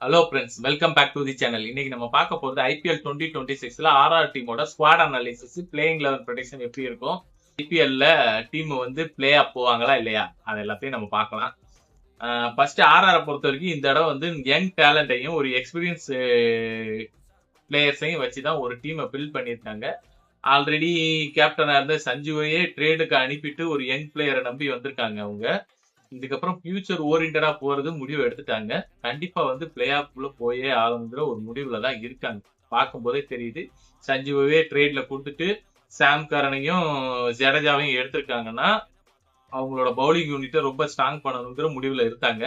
Hello friends, welcome back to the channel. இன்னைக்கு நம்ம பார்க்க போறது ஐபிஎல் 2026ல ஆர்ஆர் டீமோட squad analysis, playing eleven prediction எப்படி இருக்கும், ஐபிஎல்ல டீம் வந்து பிளே ஆஃப் போவாங்களா இல்லையா, அது எல்லாத்தையும் நம்ம பார்க்கலாம். ஃபர்ஸ்ட் ஆர்ஆர் பொறுத்த வரைக்கும் இந்த இடம் வந்து யங் டேலண்டையும் ஒரு எக்ஸ்பீரியன்ஸ் பிளேயர்ஸையும் வச்சுதான் ஒரு டீமை பில்ட் பண்ணியிருக்காங்க. ஆல்ரெடி கேப்டனா இருந்த சஞ்சுவையே ட்ரேடுக்கு அனுப்பிட்டு ஒரு யங் பிளேயரை நம்பி வந்திருக்காங்க அவங்க. இதுக்கப்புறம் ஃபியூச்சர் ஓரியன்டா போறது முடிவு எடுத்துட்டாங்க. கண்டிப்பா வந்து பிளே ஆஃப்ல போயே ஆகணுங்கிற ஒரு முடிவுல தான் இருக்காங்க. பார்க்கும் போதே தெரியுது. சஞ்சுவே ட்ரேட்ல கொடுத்துட்டு சாம் கரனையும் ஜடேஜாவையும் எடுத்திருக்காங்கன்னா அவங்களோட பவுலிங் யூனிட்டை ரொம்ப ஸ்ட்ராங் பண்ணணுங்கிற முடிவுல இருக்காங்க.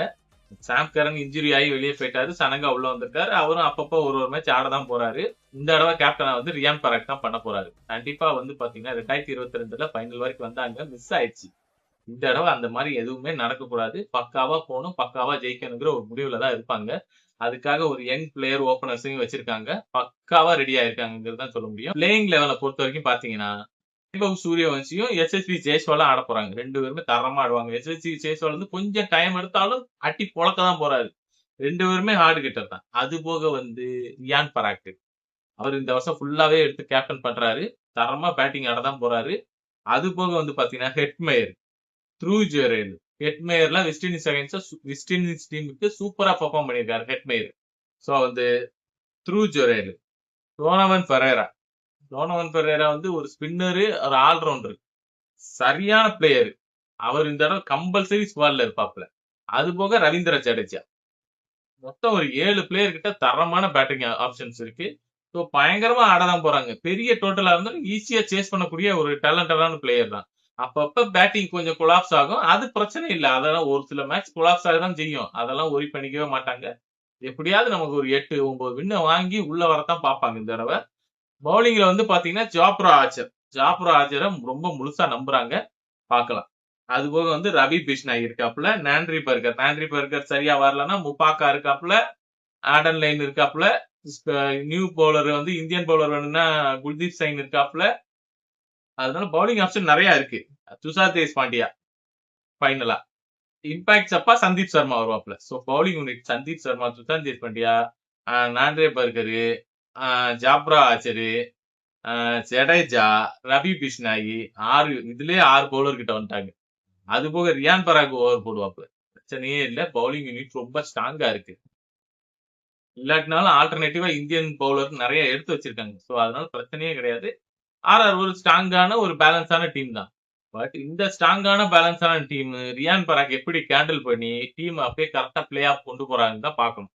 சாம் கரன் இன்ஜுரி ஆகி வெளியே போயிட்டாரு, சனங்கா உள்ள வந்திருக்காரு. அவரும் அப்பப்போ ஒரு மேட்ச் ஆட தான் போறாரு. இந்த தடவை கேப்டனா வந்து ரியான் பராக் தான் பண்ண போறாரு. கண்டிப்பா வந்து பாத்தீங்கன்னா 2022ல ஃபைனல் வரைக்கும் வந்தாங்க, மிஸ் ஆயிடுச்சு. இந்த தடவை அந்த மாதிரி எதுவுமே நடக்கக்கூடாது, பக்காவா போகணும், பக்காவா ஜெயிக்கணுங்கிற ஒரு முடிவுல தான் இருப்பாங்க. அதுக்காக ஒரு யங் பிளேயர் ஓபனர்ஸையும் வச்சிருக்காங்க, பக்காவா ரெடி ஆயிருக்காங்கிறது தான் சொல்ல முடியும். பிளேயிங் லெவலை பொறுத்த வரைக்கும் பாத்தீங்கன்னா வைபவ் சூரியவன்சியும் எஸ்எஸ்வி ஜெய்ஸ்வாலும் ஆட போறாங்க. ரெண்டு பேருமே தரமா ஆடுவாங்க. எஸ்எஸ்வி ஜெய்ஸ்வால் வந்து கொஞ்சம் டைம் எடுத்தாலும் அட்டி பொழக்க தான் போறாரு. ரெண்டு பேருமே ஹார்டு கிட்டர் தான். அது போக வந்து ரியான் பராக், அவர் இந்த வருஷம் ஃபுல்லாவே எடுத்து கேப்டன் பண்றாரு, தரமா பேட்டிங் ஆட தான் போறாரு. அது போக வந்து பாத்தீங்கன்னா ஹெட்மேயர், த்ரூ ஜெரேல், ஹெட்மேயர்ல வெஸ்ட் இண்டீஸ் டீமுக்கு சூப்பரா பெர்ஃபார்ம் பண்ணியிருக்காரு ஹெட்மேயர். ஸோ வந்து த்ரூ ஜெரேல், டோனவன் பெரேரா வந்து ஒரு ஸ்பின்னரு, ஒரு ஆல்ரவுண்டர், சரியான பிளேயர். அவர் இந்த தடவை கம்பல்சரி ஸ்குவாட்ல இருப்பாப்ல. அது போக ரவீந்திர ஜடேஜா, மொத்தம் ஒரு 7 பிளேயர் கிட்ட தரமான பேட்டிங் ஆப்ஷன்ஸ் இருக்கு. ஸோ பயங்கரமா ஆடதான் போறாங்க. பெரிய டோட்டலா இருந்தாலும் ஈஸியா சேஸ் பண்ணக்கூடிய ஒரு டேலண்டடான பிளேயர் தான். அப்பப்ப பேட்டிங் கொஞ்சம் கொலாப்ஸ் ஆகும், அது பிரச்சனை இல்லை. அதெல்லாம் ஒரு சில மேட்ச் கொலாப்ஸ் ஆகதான் செய்யும், அதெல்லாம் ஒரி பண்ணிக்கவே மாட்டாங்க. எப்படியாவது நமக்கு ஒரு 8-9 வின்ன வாங்கி உள்ள வரத்தான் பார்ப்பாங்க இந்த தடவை. பவுலிங்ல வந்து பாத்தீங்கன்னா ஜாப்ரா ஆச்சரை ரொம்ப முழுசா நம்புறாங்க, பார்க்கலாம். அது போக வந்து ரவி பிஷ்னாய் இருக்காப்புல, நாண்ட்ரி பர்கர் சரியா வரலன்னா முப்பாக்கா இருக்காப்புல, ஆடன் லைன் இருக்காப்புல, நியூ பவுலர் வந்து இந்தியன் பவுலர் வேணும்னா குல்தீப் சைன் இருக்காப்புல. அதனால பவுலிங் ஆப்ஷன் நிறைய இருக்கு. துஷார் தேஷ் பாண்டியா ஃபைனலா, இம்பாக்ட் சப்பா சந்தீப் சர்மா வருவாப்ல. So bowling unit Sandeep Sharma, Tushar Deshpande, Nandre Burger, Jofra Archer, Jadeja, Ravi Bishnoi, 6 bowler கிட்ட வந்துட்டாங்க. அது போக ரியான் பராக் ஓவர் போடுவாப்ல, பிரச்சனையே இல்லை. பவுலிங் யூனிட் ரொம்ப ஸ்ட்ராங்கா இருக்கு. இல்லாட்டினாலும் ஆல்டர்னேட்டிவா இந்தியன் பவுலர் நிறைய எடுத்து வச்சிருக்காங்க. ஸோ அதனால பிரச்சனையே கிடையாது. ஆர்ஆர் ஒரு ஸ்ட்ராங்கான ஒரு பேலன்ஸான டீம் தான். பட் இந்த ஸ்ட்ராங்கான பேலன்ஸான டீம் ரியான் பராக் எப்படி கேண்டில் பண்ணி டீம் அப்படியே கரெக்டா பிளே ஆஃப் கொண்டு போறாங்கன்னு தான் பார்க்கணும்.